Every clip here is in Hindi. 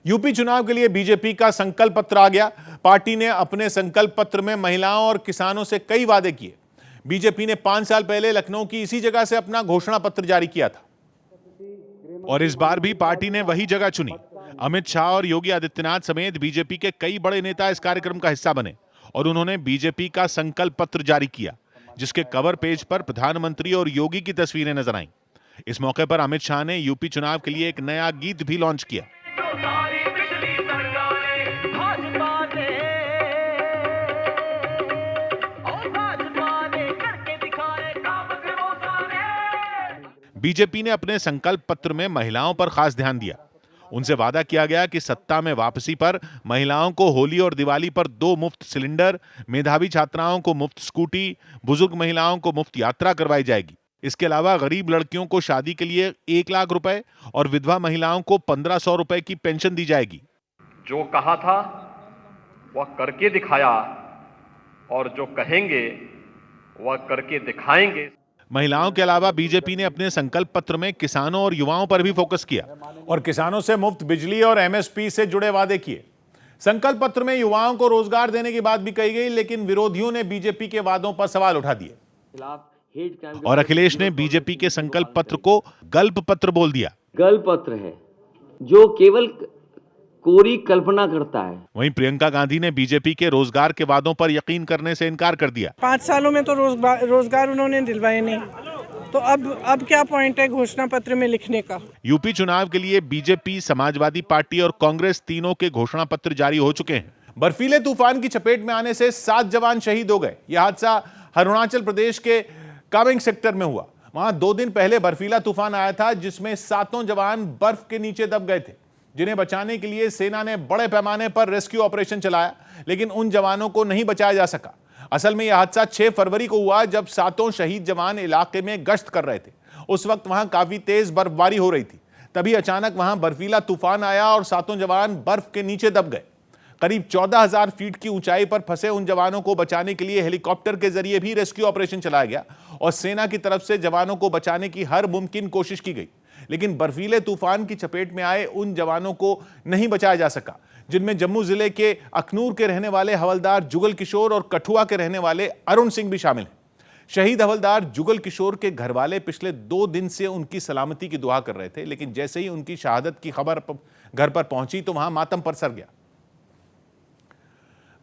यूपी चुनाव के लिए बीजेपी का संकल्प पत्र आ गया। पार्टी ने अपने संकल्प पत्र में महिलाओं और किसानों से कई वादे किए। बीजेपी ने 5 साल पहले लखनऊ की इसी जगह से अपना घोषणा पत्र जारी किया था और इस बार भी पार्टी ने वही जगह चुनी। अमित शाह और योगी आदित्यनाथ समेत बीजेपी के कई बड़े नेता इस कार्यक्रम का हिस्सा बने और उन्होंने बीजेपी का संकल्प पत्र जारी किया, जिसके कवर पेज पर प्रधानमंत्री और योगी की तस्वीरें नजर आईं। इस मौके पर अमित शाह ने यूपी चुनाव के लिए एक नया गीत भी लॉन्च किया। बीजेपी ने अपने संकल्प पत्र में महिलाओं पर खास ध्यान दिया। उनसे वादा किया गया कि सत्ता में वापसी पर महिलाओं को होली और दिवाली पर 2 मुफ्त सिलेंडर, मेधावी छात्राओं को मुफ्त स्कूटी, बुजुर्ग महिलाओं को मुफ्त यात्रा करवाई जाएगी। इसके अलावा गरीब लड़कियों को शादी के लिए 1 लाख रुपए और विधवा महिलाओं को 1500 रुपए की पेंशन दी जाएगी। जो कहा था वह करके दिखाया और जो कहेंगे वह करके दिखाएंगे। महिलाओं के अलावा बीजेपी ने अपने संकल्प पत्र में किसानों और युवाओं पर भी फोकस किया और किसानों से मुफ्त बिजली और एमएसपी से जुड़े वादे किए। संकल्प पत्र में युवाओं को रोजगार देने की बात भी कही गई, लेकिन विरोधियों ने बीजेपी के वादों पर सवाल उठा दिए और अखिलेश ने बीजेपी के संकल्प पत्र को गल्प पत्र बोल दिया। गल्प पत्र है जो केवल कोरी कल्पना करता है। वहीं प्रियंका गांधी ने बीजेपी के रोजगार के वादों पर यकीन करने से इनकार कर दिया। 5 सालों में तो रोजगार उन्होंने दिलवाए नहीं, तो अब क्या पॉइंट है घोषणा पत्र में लिखने का। यूपी चुनाव के लिए बीजेपी, समाजवादी पार्टी और कांग्रेस तीनों के घोषणा पत्र जारी हो चुके हैं। बर्फीले तूफान की चपेट में आने से 7 जवान शहीद हो गए। यह हादसा अरुणाचल प्रदेश के कामेंग सेक्टर में हुआ। वहां 2 दिन पहले बर्फीला तूफान आया था, जिसमें 7 जवान बर्फ के नीचे दब गए थे, जिन्हें बचाने के लिए सेना ने बड़े पैमाने पर रेस्क्यू ऑपरेशन चलाया, लेकिन उन जवानों को नहीं बचाया जा सका। असल में यह हादसा 6 फरवरी को हुआ, जब 7 शहीद जवान इलाके में गश्त कर रहे थे। उस वक्त वहां काफी तेज बर्फबारी हो रही थी। तभी अचानक वहां बर्फीला तूफान आया और 7 जवान बर्फ के नीचे दब गए। करीब 14,000 फीट की ऊंचाई पर फंसे उन जवानों को बचाने के लिए हेलीकॉप्टर के जरिए भी रेस्क्यू ऑपरेशन चलाया गया और सेना की तरफ से जवानों को बचाने की हर मुमकिन कोशिश की गई, लेकिन बर्फीले तूफान की चपेट में आए उन जवानों को नहीं बचाया जा सका, जिनमें जम्मू जिले के अखनूर के रहने वाले हवलदार जुगल किशोर और कठुआ के रहने वाले अरुण सिंह भी शामिल हैं। शहीद हवलदार जुगल किशोर के घरवाले पिछले 2 दिन से उनकी सलामती की दुआ कर रहे थे, लेकिन जैसे ही उनकी शहादत की खबर घर पर पहुंची तो वहां मातम पसर गया।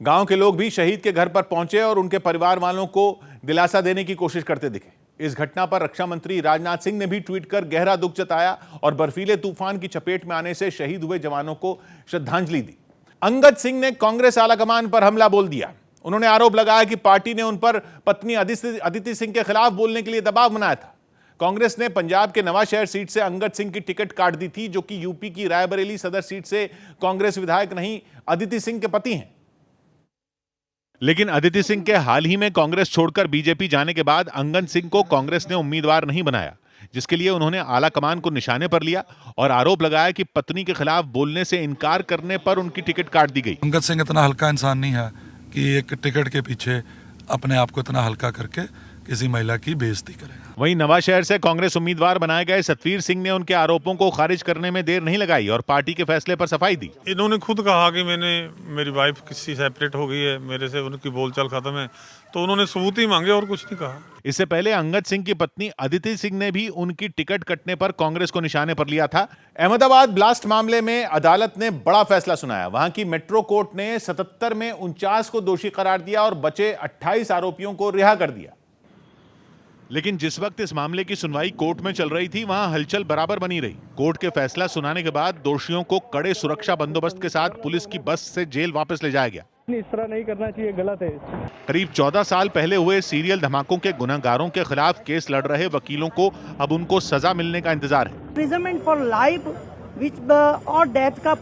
गांव के लोग भी शहीद के घर पर पहुंचे और उनके परिवार वालों को दिलासा देने की कोशिश करते दिखे। इस घटना पर रक्षा मंत्री राजनाथ सिंह ने भी ट्वीट कर गहरा दुख जताया और बर्फीले तूफान की चपेट में आने से शहीद हुए जवानों को श्रद्धांजलि दी। अंगद सिंह ने कांग्रेस आलाकमान पर हमला बोल दिया। उन्होंने आरोप लगाया कि पार्टी ने उन पर पत्नी अदिति सिंह के खिलाफ बोलने के लिए दबाव बनाया था। कांग्रेस ने पंजाब के नवाशहर सीट से अंगद सिंह की टिकट काट दी थी, जो कि यूपी की रायबरेली सदर सीट से कांग्रेस विधायक नहीं, अदिति सिंह के पति हैं। लेकिन अदिति सिंह के हाल ही में कांग्रेस छोड़कर बीजेपी जाने के बाद अंगद सिंह को कांग्रेस ने उम्मीदवार नहीं बनाया, जिसके लिए उन्होंने आला कमान को निशाने पर लिया और आरोप लगाया कि पत्नी के खिलाफ बोलने से इनकार करने पर उनकी टिकट काट दी गई। अंगद सिंह इतना हल्का इंसान नहीं है कि एक टिकट के पीछे अपने आप को इतना हल्का करके किसी महिला की बेइज्जती करेगा। वहीं नवाशहर से कांग्रेस उम्मीदवार बनाए गए सतवीर सिंह ने उनके आरोपों को खारिज करने में देर नहीं लगाई और पार्टी के फैसले पर सफाई दी। इन्होंने खुद कहा कि मेरी वाइफ किसी सेपरेट हो गई है, मेरे से उनकी बोलचाल खत्म है, तो उन्होंने सबूत ही मांगे और कुछ नहीं कहा। इससे पहले अंगद सिंह की पत्नी अदिति सिंह ने भी उनकी टिकट कटने पर कांग्रेस को निशाने पर लिया था। अहमदाबाद ब्लास्ट मामले में अदालत ने बड़ा फैसला सुनाया। वहां की मेट्रो कोर्ट ने 77 में 49 को दोषी करार दिया और बचे 28 आरोपियों को रिहा कर दिया। लेकिन जिस वक्त इस मामले की सुनवाई कोर्ट में चल रही थी, वहां हलचल बराबर बनी रही। कोर्ट के फैसला सुनाने के बाद दोषियों को कड़े सुरक्षा बंदोबस्त के साथ पुलिस की बस से जेल वापस ले जाया गया। इस तरह नहीं करना चाहिए, गलत है। करीब 14 साल पहले हुए सीरियल धमाकों के गुनहगारों के खिलाफ केस लड़ रहे वकीलों को अब उनको सजा मिलने का इंतजार है। इम्प्रिजनमेंट फॉर लाइफ और डेथ का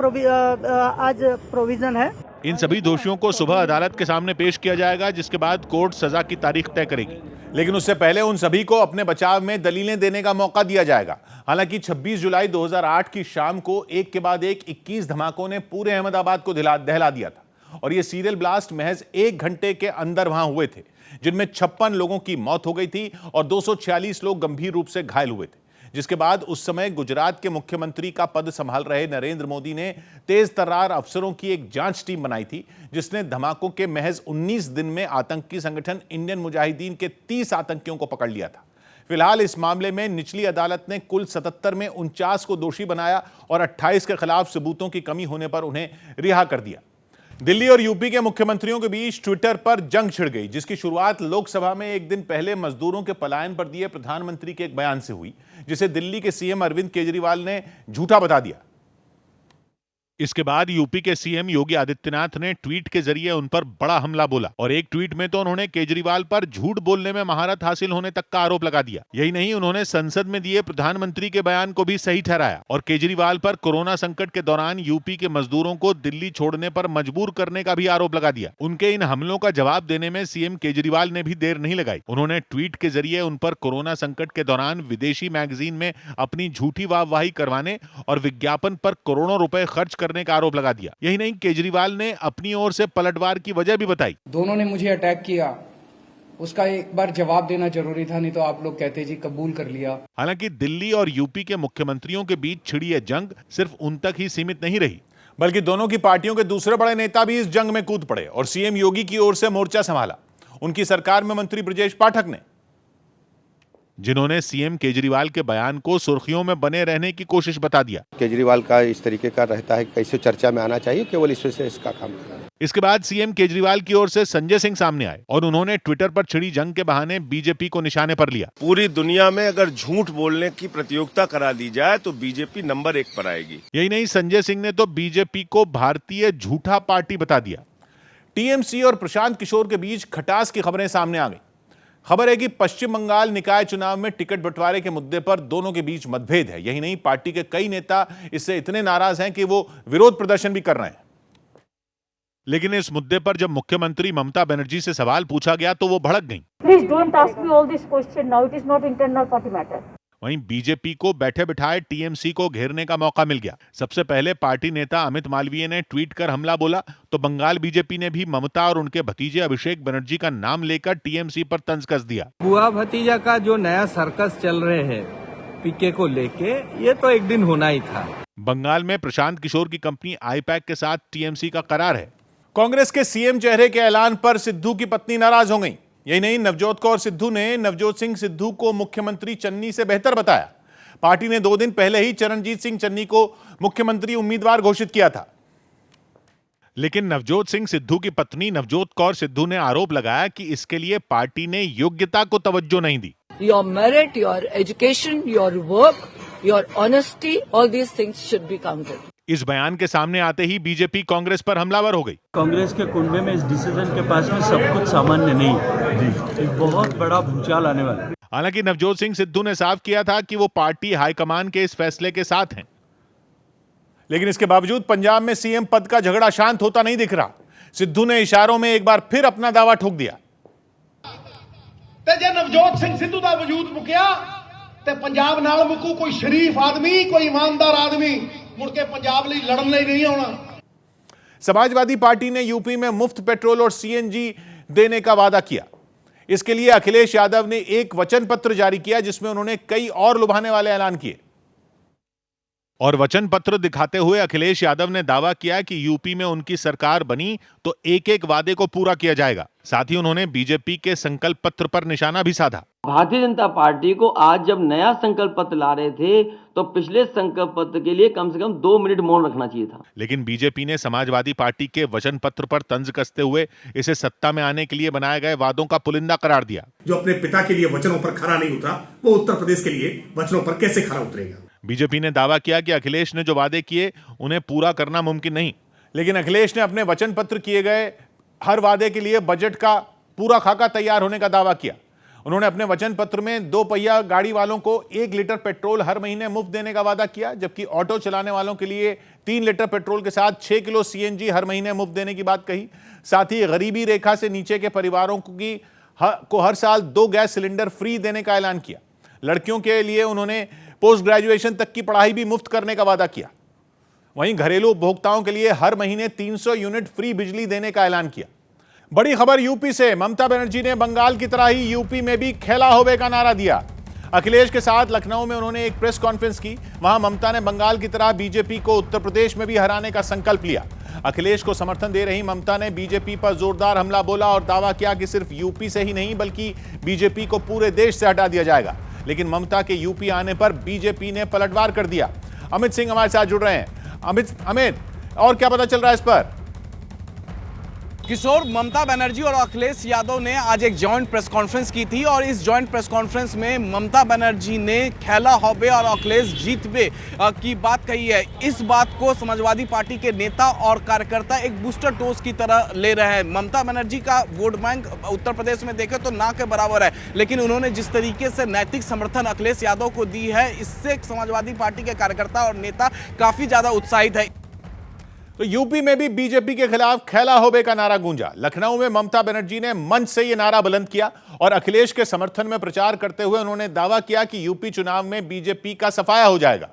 आज प्रोविजन है। इन सभी दोषियों को सुबह अदालत के सामने पेश किया जाएगा, जिसके बाद कोर्ट सजा की तारीख तय करेगी। लेकिन उससे पहले उन सभी को अपने बचाव में दलीलें देने का मौका दिया जाएगा। हालांकि 26 जुलाई 2008 की शाम को एक के बाद एक 21 धमाकों ने पूरे अहमदाबाद को दहला दिया था और ये सीरियल ब्लास्ट महज 1 घंटे के अंदर वहां हुए थे, जिनमें 56 लोगों की मौत हो गई थी और 246 लोग गंभीर रूप से घायल हुए थे। जिसके बाद उस समय गुजरात के मुख्यमंत्री का पद संभाल रहे नरेंद्र मोदी ने तेज तर्रार अफसरों की एक जांच टीम बनाई थी, जिसने धमाकों के महज 19 दिन में आतंकी संगठन इंडियन मुजाहिदीन के 30 आतंकियों को पकड़ लिया था। फिलहाल इस मामले में निचली अदालत ने कुल 77 में 49 को दोषी बनाया और 28 के खिलाफ सबूतों की कमी होने पर उन्हें रिहा कर दिया। दिल्ली और यूपी के मुख्यमंत्रियों के बीच ट्विटर पर जंग छिड़ गई, जिसकी शुरुआत लोकसभा में एक दिन पहले मजदूरों के पलायन पर दिए प्रधानमंत्री के एक बयान से हुई, जिसे दिल्ली के सीएम अरविंद केजरीवाल ने झूठा बता दिया। इसके बाद यूपी के सीएम योगी आदित्यनाथ ने ट्वीट के जरिए उन पर बड़ा हमला बोला और एक ट्वीट में तो उन्होंने केजरीवाल पर झूठ बोलने में महारत हासिल होने तक का आरोप लगा दिया। यही नहीं, उन्होंने संसद में दिए प्रधानमंत्री के बयान को भी सही ठहराया और केजरीवाल पर कोरोना संकट के दौरान यूपी के मजदूरों को दिल्ली छोड़ने पर मजबूर करने का भी आरोप लगा दिया। उनके इन हमलों का जवाब देने में सीएम केजरीवाल ने भी देर नहीं लगाई। उन्होंने ट्वीट के जरिए उन पर कोरोना संकट के दौरान विदेशी मैगजीन में अपनी झूठी वाहवाही करवाने और विज्ञापन पर करोड़ों रुपए खर्च करने का आरोप लगा दिया। यही नहीं, केजरीवाल ने अपनी ओर से पलटवार की वजह भी बताई। दोनों ने मुझे अटैक किया, उसका एक बार जवाब देना जरूरी था, नहीं तो आप लोग कहते जी कबूल कर लिया। हालांकि दिल्ली और यूपी के मुख्यमंत्रियों के बीच छिड़ी यह जंग सिर्फ उन तक ही सीमित नहीं रही, बल्कि दोनों की पार्टियों के दूसरे बड़े नेता भी इस जंग में कूद पड़े और सीएम योगी की ओर से मोर्चा संभाला। उनकी सरकार में मंत्री ब्रजेश पाठक ने, जिन्होंने सीएम केजरीवाल के बयान को सुर्खियों में बने रहने की कोशिश बता दिया। केजरीवाल का इस तरीके का रहता है, कैसे चर्चा में आना चाहिए, केवल इस वजह से इसका काम करना। इसके बाद सीएम केजरीवाल की ओर से संजय सिंह सामने आए और उन्होंने ट्विटर पर छिड़ी जंग के बहाने बीजेपी को निशाने पर लिया। पूरी दुनिया में अगर झूठ बोलने की प्रतियोगिता करा दी जाए तो बीजेपी नंबर 1 पर आएगी। यही नहीं, संजय सिंह ने तो बीजेपी को भारतीय झूठा पार्टी बता दिया। टीएमसी और प्रशांत किशोर के बीच खटास की खबरें सामने आ गई। खबर है कि पश्चिम बंगाल निकाय चुनाव में टिकट बंटवारे के मुद्दे पर दोनों के बीच मतभेद है। यही नहीं, पार्टी के कई नेता इससे इतने नाराज हैं कि वो विरोध प्रदर्शन भी कर रहे हैं। लेकिन इस मुद्दे पर जब मुख्यमंत्री ममता बनर्जी से सवाल पूछा गया तो वो भड़क गईं। Please don't ask me all this question now. It is not internal party matter. वहीं बीजेपी को बैठे बिठाए टीएमसी को घेरने का मौका मिल गया। सबसे पहले पार्टी नेता अमित मालवीय ने ट्वीट कर हमला बोला तो बंगाल बीजेपी ने भी ममता और उनके भतीजे अभिषेक बनर्जी का नाम लेकर टीएमसी पर तंज कस दिया। बुआ भतीजा का जो नया सर्कस चल रहे हैं पीके को लेके, ये तो एक दिन होना ही था। बंगाल में प्रशांत किशोर की कंपनी आईपैक के साथ टीएमसी का करार है। कांग्रेस के सीएम चेहरे के ऐलान पर सिद्धू की पत्नी नाराज हो गई। यही नहीं, नवजोत कौर सिद्धू ने नवजोत सिंह सिद्धू को मुख्यमंत्री चन्नी से बेहतर बताया। पार्टी ने 2 दिन पहले ही चरणजीत सिंह चन्नी को मुख्यमंत्री उम्मीदवार घोषित किया था। लेकिन नवजोत सिंह सिद्धू की पत्नी नवजोत कौर सिद्धू ने आरोप लगाया कि इसके लिए पार्टी ने योग्यता को तवज्जो नहीं दी। Your merit, your education, your work, your honesty, all these things should be counted. इस बयान के सामने आते ही बीजेपी कांग्रेस पर हमलावर हो गई। कांग्रेस के कुंबे में इस डिसीजन के पास में सब कुछ सामान्य नहीं है, एक बहुत बड़ा भूचाल आने वाला है। हालांकि नवजोत सिंह सिद्धू ने साफ किया था कि वो पार्टी हाईकमान के इस फैसले के साथ हैं। लेकिन इसके बावजूद पंजाब में सीएम पद का झगड़ा शांत होता नहीं दिख रहा। सिद्धू ने इशारों में एक बार फिर अपना दावा ठोक दिया। जे नवजोत सिंह सिद्धू का वजूद मुकिया ते पंजाब नाल मुकू कोई शरीफ आदमी, कोई ईमानदार आदमी मुड़ के पंजाब लिए लड़न लिए नहीं आना। समाजवादी पार्टी ने यूपी में मुफ्त पेट्रोल और सीएनजी देने का वादा किया। इसके लिए अखिलेश यादव ने एक वचन पत्र जारी किया, जिसमें उन्होंने कई और लुभाने वाले ऐलान किए। और वचन पत्र दिखाते हुए अखिलेश यादव ने दावा किया कि यूपी में उनकी सरकार बनी तो एक एक वादे को पूरा किया जाएगा। साथ ही उन्होंने बीजेपी के संकल्प पत्र पर निशाना भी साधा। भारतीय जनता पार्टी को आज जब नया संकल्प पत्र ला रहे थे तो पिछले संकल्प पत्र के लिए कम से कम 2 मिनट मौन रखना चाहिए था। लेकिन बीजेपी ने समाजवादी पार्टी के वचन पत्र पर तंज कसते हुए इसे सत्ता में आने के लिए बनाए गए वादों का पुलिंदा करार दिया। जो अपने पिता के लिए वचनों पर खरा नहीं उतरा, वो उत्तर प्रदेश के लिए वचनों पर कैसे खरा उतरेगा। बीजेपी ने दावा किया कि अखिलेश ने जो वादे किए उन्हें पूरा करना मुमकिन नहीं। लेकिन अखिलेश ने अपने वचन पत्र किए गए हर वादे के लिए बजट का पूरा खाका तैयार होने का दावा किया। उन्होंने अपने वचन पत्र में 2 पहिया गाड़ी वालों को 1 लीटर पेट्रोल हर महीने मुफ्त देने का वादा किया, जबकि ऑटो चलाने वालों के लिए 3 लीटर पेट्रोल के साथ 6 किलो सीएनजी हर महीने मुफ्त देने की बात कही। साथ ही गरीबी रेखा से नीचे के परिवारों को हर साल 2 गैस सिलेंडर फ्री देने का ऐलान किया। लड़कियों के लिए उन्होंने पोस्ट ग्रेजुएशन तक की पढ़ाई भी मुफ्त करने का वादा किया। वहीं घरेलू उपभोक्ताओं के लिए हर महीने 300 यूनिट फ्री बिजली देने का ऐलान किया। बड़ी खबर यूपी से, ममता बनर्जी ने बंगाल की तरह ही यूपी में भी खेला होवे का नारा दिया। अखिलेश के साथ लखनऊ में उन्होंने एक प्रेस कॉन्फ्रेंस की। वहां ममता ने बंगाल की तरह बीजेपी को उत्तर प्रदेश में भी हराने का संकल्प लिया। अखिलेश को समर्थन दे रही ममता ने बीजेपी पर जोरदार हमला बोला और दावा किया कि सिर्फ यूपी से ही नहीं बल्कि बीजेपी को पूरे देश से हटा दिया जाएगा। लेकिन ममता के यूपी आने पर बीजेपी ने पलटवार कर दिया। अमित सिंह हमारे साथ जुड़ रहे हैं। अमित, और क्या पता चल रहा है इस पर? किशोर, ममता बनर्जी और अखिलेश यादव ने आज एक जॉइंट प्रेस कॉन्फ्रेंस की थी और इस जॉइंट प्रेस कॉन्फ्रेंस में ममता बनर्जी ने खेला होबे और अखिलेश जीतबे की बात कही है। इस बात को समाजवादी पार्टी के नेता और कार्यकर्ता एक बूस्टर डोज की तरह ले रहे हैं। ममता बनर्जी का वोट बैंक उत्तर प्रदेश में देखें तो ना के बराबर है, लेकिन उन्होंने जिस तरीके से नैतिक समर्थन अखिलेश यादव को दी है, इससे समाजवादी पार्टी के कार्यकर्ता और नेता काफी ज्यादा उत्साहित है। तो यूपी में भी बीजेपी के खिलाफ खेला होबे का नारा गूंजा। लखनऊ में ममता बनर्जी ने मंच से यह नारा बुलंद किया और अखिलेश के समर्थन में प्रचार करते हुए उन्होंने दावा किया कि यूपी चुनाव में बीजेपी का सफाया हो जाएगा,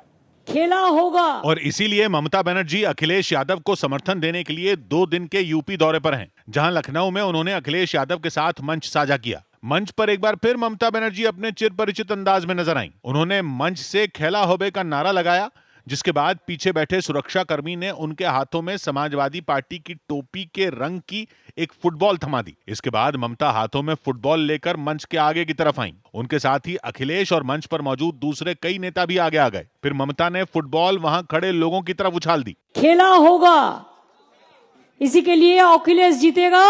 खेला होगा। और इसीलिए ममता बनर्जी अखिलेश यादव को समर्थन देने के लिए 2 दिन के यूपी दौरे पर हैं, जहां लखनऊ में उन्होंने अखिलेश यादव के साथ मंच साझा किया। मंच पर एक बार फिर ममता बनर्जी अपने चिरपरिचित अंदाज में नजर आईं। उन्होंने मंच से खेला होबे का नारा लगाया, जिसके बाद पीछे बैठे सुरक्षा कर्मी ने उनके हाथों में समाजवादी पार्टी की टोपी के रंग की एक फुटबॉल थमा दी। इसके बाद ममता हाथों में फुटबॉल लेकर मंच के आगे की तरफ आईं। उनके साथ ही अखिलेश और मंच पर मौजूद दूसरे कई नेता भी आगे आ गए। फिर ममता ने फुटबॉल वहां खड़े लोगों की तरफ उछाल दी। खेला होगा, इसी के लिए अखिलेश जीतेगा,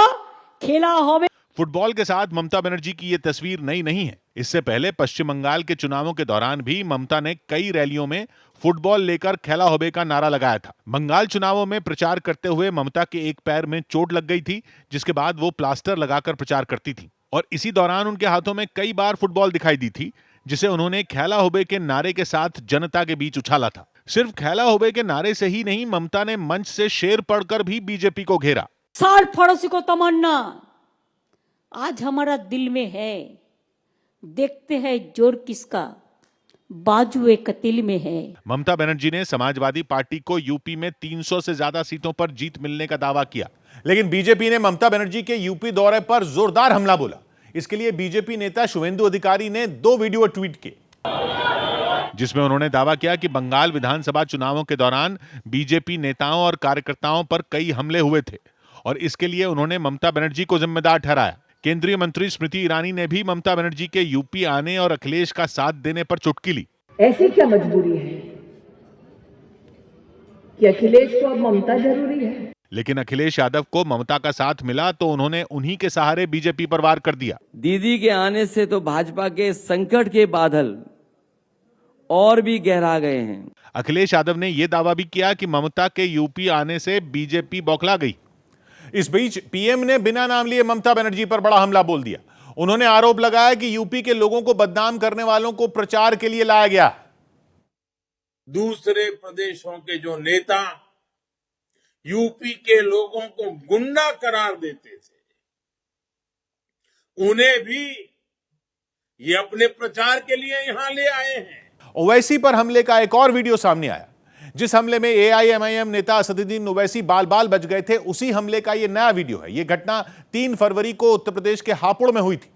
खेला होबे। फुटबॉल के साथ ममता बनर्जी की यह तस्वीर नई नहीं है। इससे पहले पश्चिम बंगाल के चुनावों के दौरान भी ममता ने कई रैलियों में फुटबॉल लेकर खेला होबे का नारा लगाया था। बंगाल चुनावों में प्रचार करते हुए ममता के एक पैर में चोट लग गई थी, जिसके बाद वो प्लास्टर लगाकर प्रचार करती थी और इसी दौरान उनके हाथों में कई बार फुटबॉल दिखाई दी थी, जिसे उन्होंने खेला होबे के नारे के साथ जनता के बीच उछाला था। सिर्फ खेला होबे के नारे से ही नहीं, ममता ने मंच से शेर पढ़कर भी बीजेपी को घेरा। साल पड़ोसी को तमन्ना आज हमारा दिल में है, देखते हैं जोर किसका, बाजू एक कतिल में है। ममता बनर्जी ने समाजवादी पार्टी को यूपी में 300 से ज्यादा सीटों पर जीत मिलने का दावा किया, लेकिन बीजेपी ने ममता बनर्जी के यूपी दौरे पर जोरदार हमला बोला। इसके लिए बीजेपी नेता शुवेंदु अधिकारी ने 2 वीडियो ट्वीट किए, जिसमें उन्होंने दावा किया कि बंगाल विधानसभा चुनावों के दौरान बीजेपी नेताओं और कार्यकर्ताओं पर कई हमले हुए थे और इसके लिए उन्होंने ममता बनर्जी को जिम्मेदार ठहराया। केंद्रीय मंत्री स्मृति ईरानी ने भी ममता बनर्जी के यूपी आने और अखिलेश का साथ देने पर चुटकी ली। ऐसी क्या मजबूरी है कि अखिलेश को अब ममता जरूरी है? लेकिन अखिलेश यादव को ममता का साथ मिला तो उन्होंने उन्हीं के सहारे बीजेपी पर वार कर दिया। दीदी के आने से तो भाजपा के संकट के बादल और भी गहरा गए हैं। अखिलेश यादव ने यह दावा भी किया कि ममता के यूपी आने से बीजेपी बौखला गई। इस बीच पीएम ने बिना नाम लिए ममता बनर्जी पर बड़ा हमला बोल दिया। उन्होंने आरोप लगाया कि यूपी के लोगों को बदनाम करने वालों को प्रचार के लिए लाया गया। दूसरे प्रदेशों के जो नेता यूपी के लोगों को गुंडा करार देते थे, उन्हें भी ये अपने प्रचार के लिए यहां ले आए हैं। ओवैसी पर हमले का एक और वीडियो सामने आया, जिस हमले में एआईएमआईएम नेता असदुद्दीन ओवैसी बाल बाल बच गए थे, उसी हमले का यह नया वीडियो है। यह घटना 3 फरवरी को उत्तर प्रदेश के हापुड़ में हुई थी,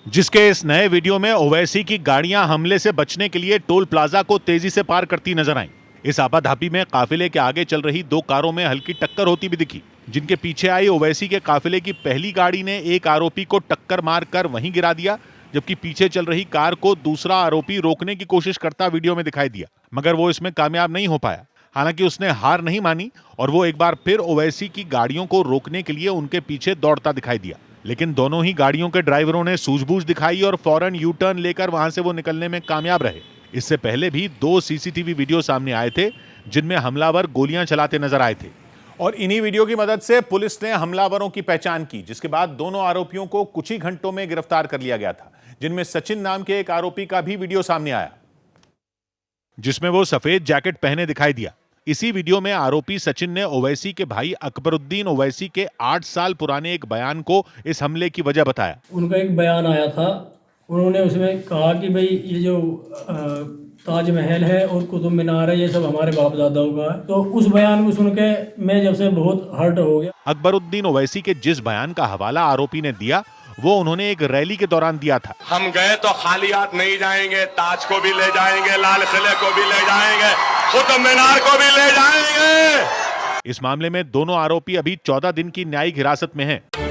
जिसके इस नए वीडियो में ओवैसी की गाड़ियां हमले से बचने के लिए टोल प्लाजा को तेजी से पार करती नजर आईं। इस आपाधापी में काफिले के आगे चल रही 2 कारों में हल्की टक्कर होती भी दिखी, जिनके पीछे आई ओवैसी के काफिले की पहली गाड़ी ने एक आरोपी को टक्कर मारकर वहीं गिरा दिया, जबकि पीछे चल रही कार को दूसरा आरोपी रोकने की कोशिश करता वीडियो में दिखाई दिया, मगर वो इसमें कामयाब नहीं हो पाया। हालांकि उसने हार नहीं मानी और वो एक बार फिर ओवैसी की गाड़ियों को रोकने के लिए उनके पीछे दौड़ता दिखाई दिया, लेकिन दोनों ही गाड़ियों के ड्राइवरों ने सूझबूझ दिखाई और फौरन यू टर्न लेकर वहां से वो निकलने में कामयाब रहे। इससे पहले भी 2 सीसीटीवी वीडियो सामने आए थे, जिनमें हमलावर गोलियां चलाते नजर आए थे और इन्हीं वीडियो की मदद से पुलिस ने हमलावरों की पहचान की, जिसके बाद दोनों आरोपियों को कुछ ही घंटों में गिरफ्तार कर लिया गया था, जिनमें सचिन नाम के एक आरोपी का भी वीडियो सामने आया, जिसमें वो सफेद जैकेट पहने दिखाई दिया। इसी वीडियो में आरोपी सचिन ने ओवैसी के भाई अकबरुद्दीन ओवैसी के 8 साल पुराने एक बयान को इस हमले की वजह बताया। उनका एक बयान आया था, उन्होंने उसमें कहा कि भाई ये जो ताजमहल है और कुतुब मीनार है, ये सब हमारे बाप दादाओं का है। तो उस बयान को सुन के मैं जब से बहुत हर्ट हो गया। अकबरुद्दीन ओवैसी के जिस बयान का हवाला आरोपी ने दिया, वो उन्होंने एक रैली के दौरान दिया था। हम गए तो खाली हाथ नहीं जाएंगे, ताज को भी ले जाएंगे, लाल किले को भी ले जाएंगे, कुतुब मीनार को भी ले जाएंगे। इस मामले में दोनों आरोपी अभी 14 दिन की न्यायिक हिरासत में हैं।